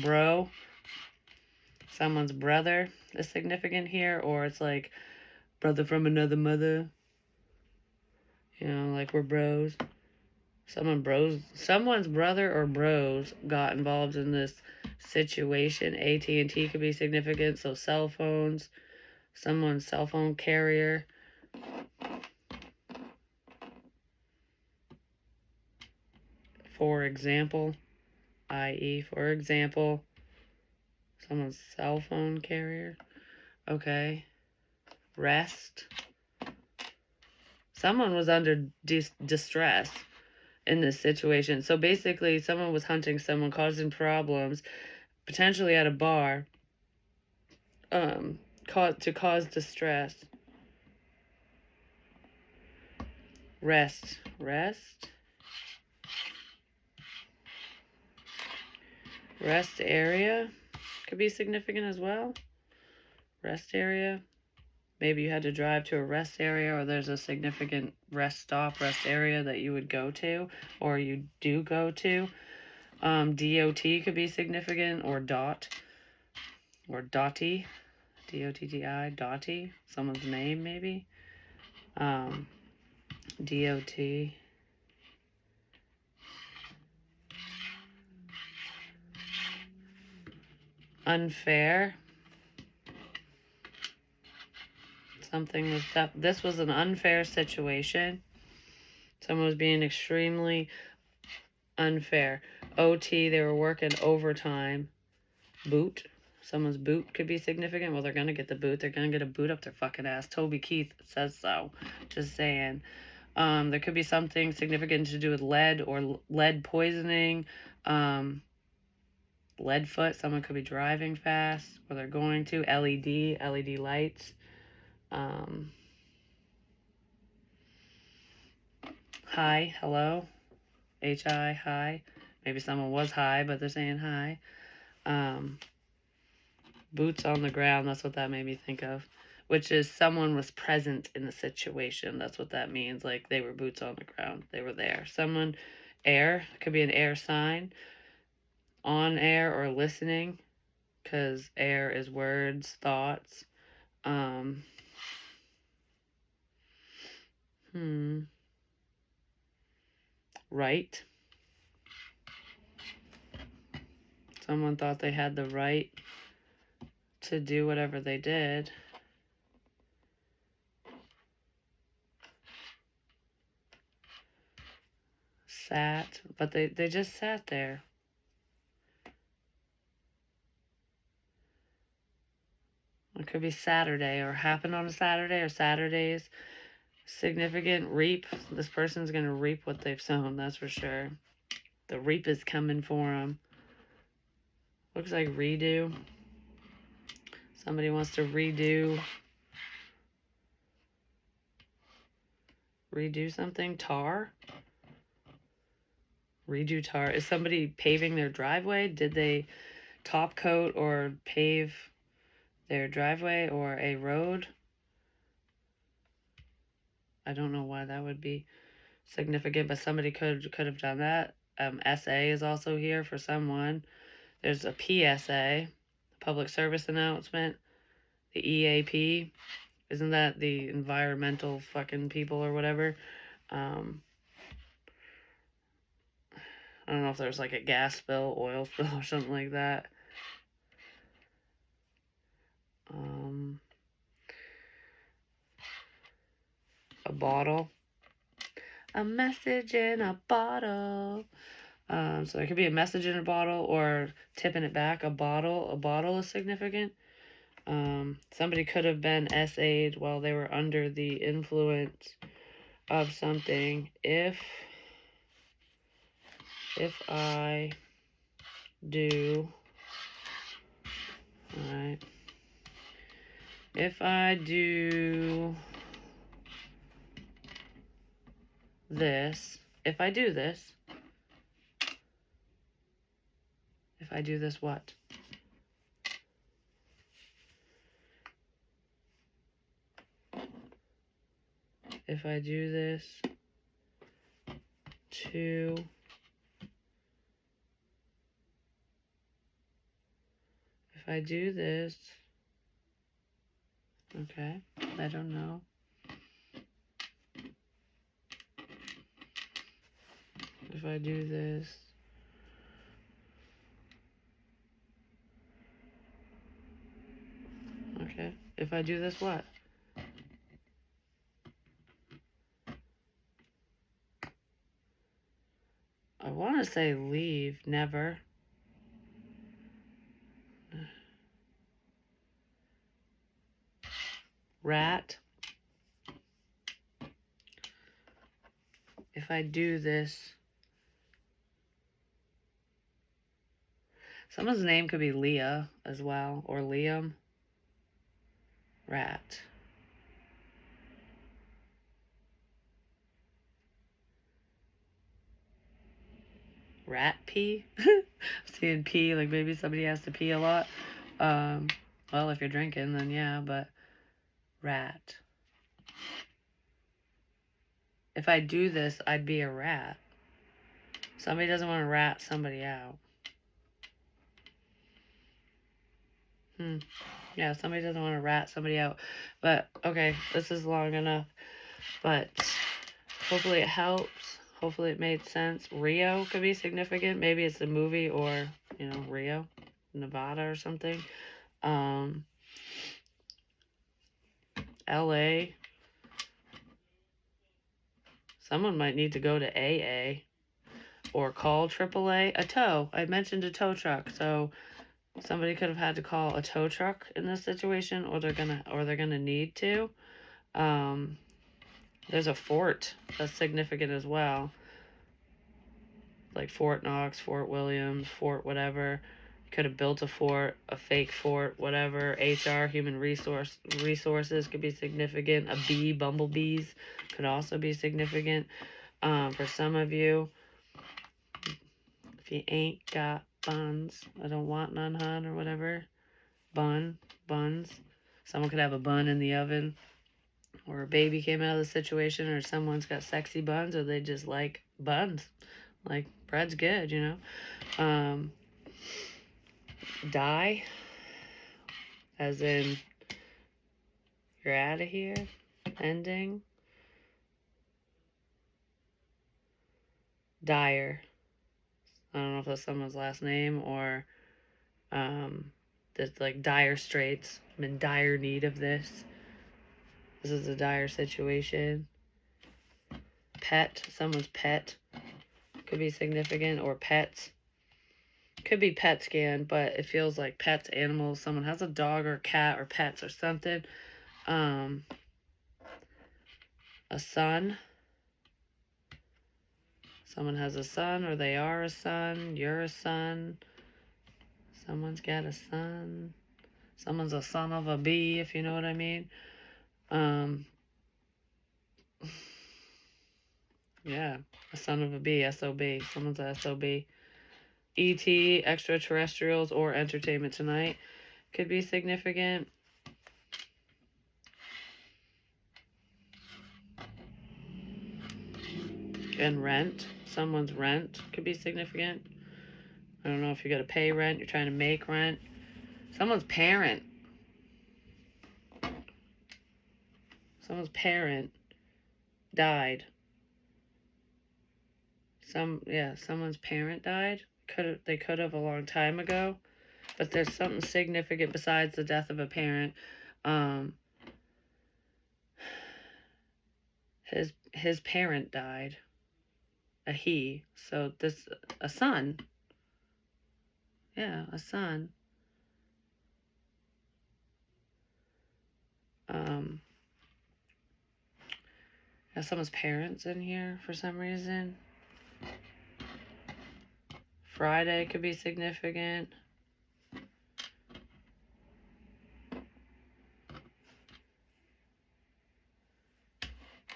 Bro. Someone's brother is significant here, or it's like brother from another mother. You know, like we're bros. Someone's brother or bros got involved in this situation. AT&T could be significant, so cell phones. Someone's cell phone carrier. For example, i.e., for example, someone's cell phone carrier. Okay. Rest. someone was under distress in this situation. So basically, someone was hunting someone, causing problems, potentially at a bar, to cause distress. Rest. Rest area could be significant as well. Rest area. Maybe you had to drive to a rest area, or there's a significant rest stop, rest area that you would go to, or you do go to. DOT could be significant, or dot, or dotty, DOTTI, dotty, someone's name maybe. DOT. Unfair. Something was this was an unfair situation. Someone was being extremely unfair. OT, they were working overtime. Boot. Someone's boot could be significant. Well, they're going to get the boot. They're going to get a boot up their fucking ass. Toby Keith says so. Just saying. There could be something significant to do with lead or lead poisoning. Lead foot. Someone could be driving fast, or they're going to. LED lights. Hi, hello. Hi, hi. Maybe someone was high, but they're saying hi. Boots on the ground, that's what that made me think of. Which is someone was present in the situation. That's what that means. Like, they were boots on the ground. They were there. Someone, air, could be an air sign. On air or listening, because air is words, thoughts. Right. Someone thought they had the right to do whatever they did. Sat, but they just sat there. It could be Saturday, or happened on a Saturday, or Saturdays. Significant. Reap. This person's going to reap what they've sown, that's for sure. The reap is coming for them. Looks like redo. Somebody wants to redo something. Tar. Redo tar. Is somebody paving their driveway? Did they top coat or pave their driveway or a road? I don't know why that would be significant, but somebody could have done that. SA is also here for someone. There's a PSA, public service announcement. The EAP, isn't that the environmental fucking people or whatever? I don't know if there's like a gas spill, oil spill, or something like that. A bottle. A message in a bottle. So there could be a message in a bottle, or tipping it back. A bottle is significant. Somebody could have been SA'd while they were under the influence of something. If I do, alright, if I do this, if I do this what? If I do this to, if I do this, okay, I don't know. If I do this, okay, if I do this what? I want to say leave, never. Rat. if I do this, someone's name could be Leah as well, or Liam. Rat. Rat pee? Seeing pee, like maybe somebody has to pee a lot. Well, if you're drinking, then yeah, but rat. If I do this, I'd be a rat. Somebody doesn't want to rat somebody out. Yeah, somebody doesn't want to rat somebody out. But, okay, this is long enough. But hopefully it helps. Hopefully it made sense. Rio could be significant. Maybe it's a movie or, Rio, Nevada or something. LA. Someone might need to go to AA or call AAA. A tow. I mentioned a tow truck, so somebody could have had to call a tow truck in this situation, or they're gonna need to. There's a fort that's significant as well, like Fort Knox, Fort Williams, Fort whatever. Could have built a fort, a fake fort, whatever. HR, human resources could be significant. A bee, bumblebees could also be significant. For some of you, if you ain't got buns, I don't want none, hun, or whatever. Buns. Someone could have a bun in the oven, or a baby came out of the situation, or someone's got sexy buns, or they just like buns. Like, bread's good, Die, as in you're out of here, ending. Dire. I don't know if that's someone's last name or that's like dire straits. I'm in dire need of this. This is a dire situation. Pet, someone's pet could be significant, or pets. Could be pet scan, but it feels like pets, animals. Someone has a dog or cat or pets or something. A son. Someone has a son, or they are a son. You're a son. Someone's got a son. Someone's a son of a bee, if you know what I mean. Yeah, a son of a bee, SOB. Someone's a SOB. ET, extraterrestrials, or entertainment tonight could be significant. And rent. Someone's rent could be significant. I don't know if you got to pay rent, you're trying to make rent. Someone's parent. Someone's parent died. Someone's parent died. They could have a long time ago, but there's something significant besides the death of a parent. His parent died. A he. So a son. Yeah, a son. Someone's parents in here for some reason. Friday could be significant.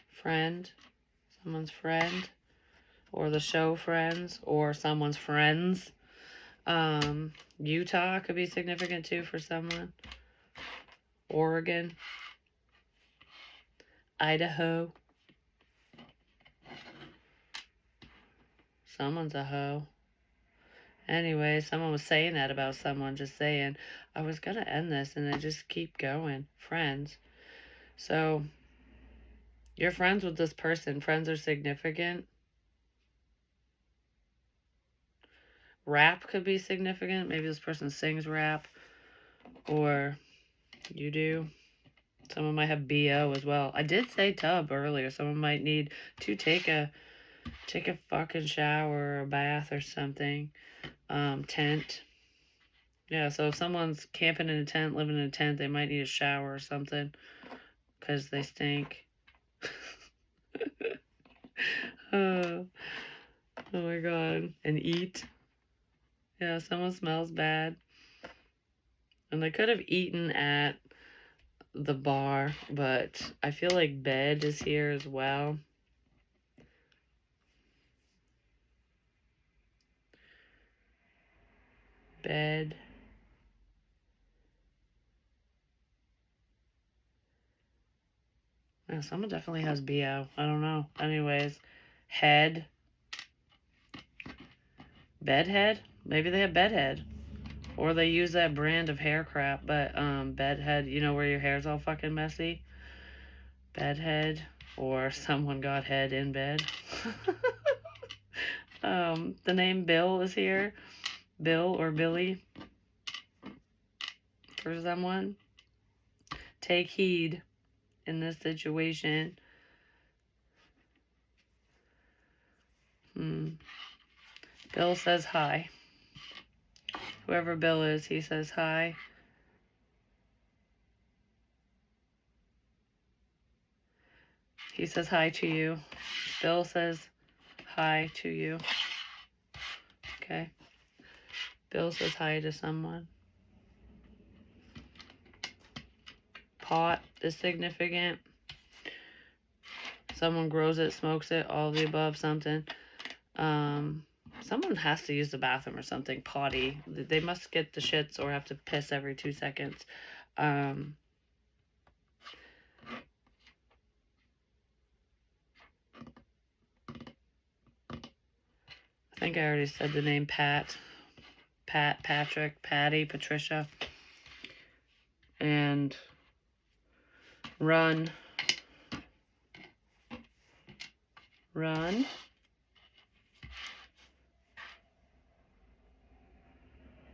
Friend. Someone's friend. Or the show Friends. Or someone's friends. Utah could be significant too for someone. Oregon. Idaho. Someone's a hoe. Anyway, someone was saying that about someone, just saying, I was going to end this, and they just keep going. Friends. So, you're friends with this person. Friends are significant. Rap could be significant. Maybe this person sings rap, or you do. Someone might have BO as well. I did say tub earlier. Someone might need to take a fucking shower or a bath or something. Tent. Yeah, so if someone's camping in a tent, living in a tent, they might need a shower or something because they stink. Oh, oh my god. And eat. Yeah, someone smells bad. And they could have eaten at the bar, but I feel like bed is here as well. Bed. Yeah, someone definitely has BO. I don't know. Anyways, head. Bedhead? Maybe they have bedhead. Or they use that brand of hair crap, but bedhead, you know where your hair's all fucking messy? Bedhead. Or someone got head in bed. The name Bill is here. Bill or Billy for someone. Take heed in this situation. Bill says hi. Whoever Bill is, he says hi. He says hi to you. Bill says hi to you. Okay. Bill says hi to someone. Pot is significant. Someone grows it, smokes it, all of the above, something. Someone has to use the bathroom or something. Potty. They must get the shits or have to piss every 2 seconds. I think I already said the name Pat. Pat, Patrick, Patty, Patricia. And run. Run.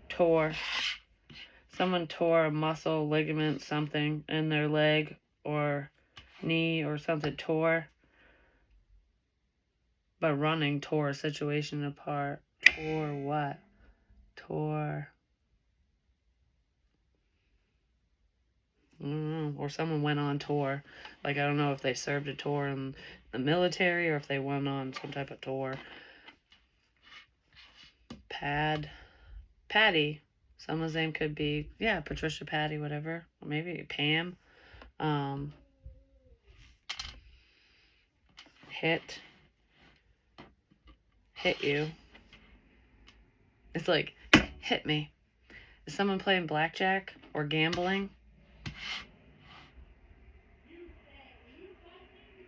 Tore. Someone tore a muscle, ligament, something in their leg or knee or something. Tore. But running tore a situation apart. Tore what? Tore. I don't know. Or someone went on tour. Like, I don't know if they served a tour in the military or if they went on some type of tour. Patty. Someone's name could be, yeah, Patricia, Patty, whatever. Or maybe Pam. Hit you. It's like, hit me. Is someone playing blackjack or gambling?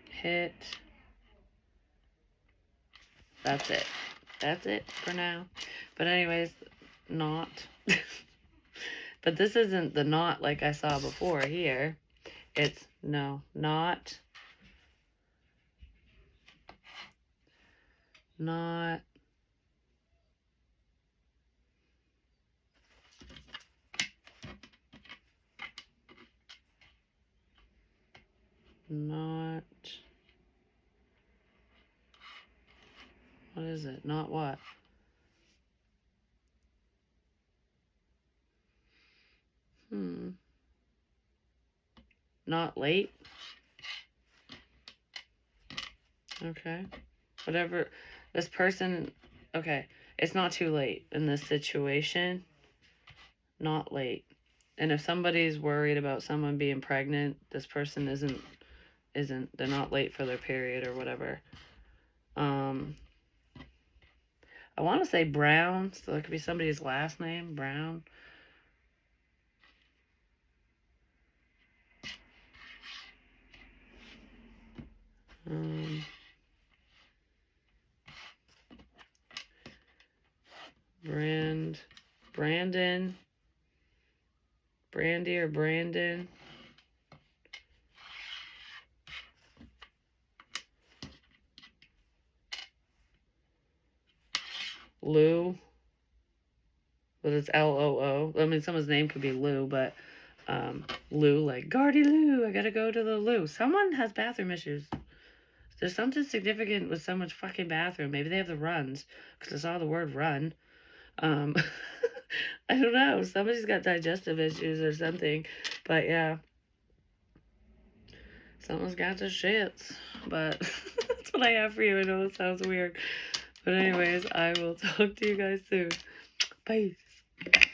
Hit. That's it. That's it for now. But anyways, not. But this isn't the not like I saw before here. It's no, not. Not. Not. What is it? Not what? Not late? Okay. Whatever. This person, okay. It's not too late in this situation. Not late. And if somebody's worried about someone being pregnant, this person isn't, they're not late for their period or whatever. I want to say Brown, so it could be somebody's last name, Brown. Brandon, Brandy or Brandon. Lou, but it's Loo. I mean, someone's name could be Lou, but Lou, like Guardy Lou, I gotta go to the loo. Someone has bathroom issues. There's something significant with someone's fucking bathroom. Maybe they have the runs, because I saw the word run. I don't know. Somebody's got digestive issues or something. But yeah. Someone's got the shits. But it's That's what I have for you. I know it sounds weird. But anyways, I will talk to you guys soon. Bye.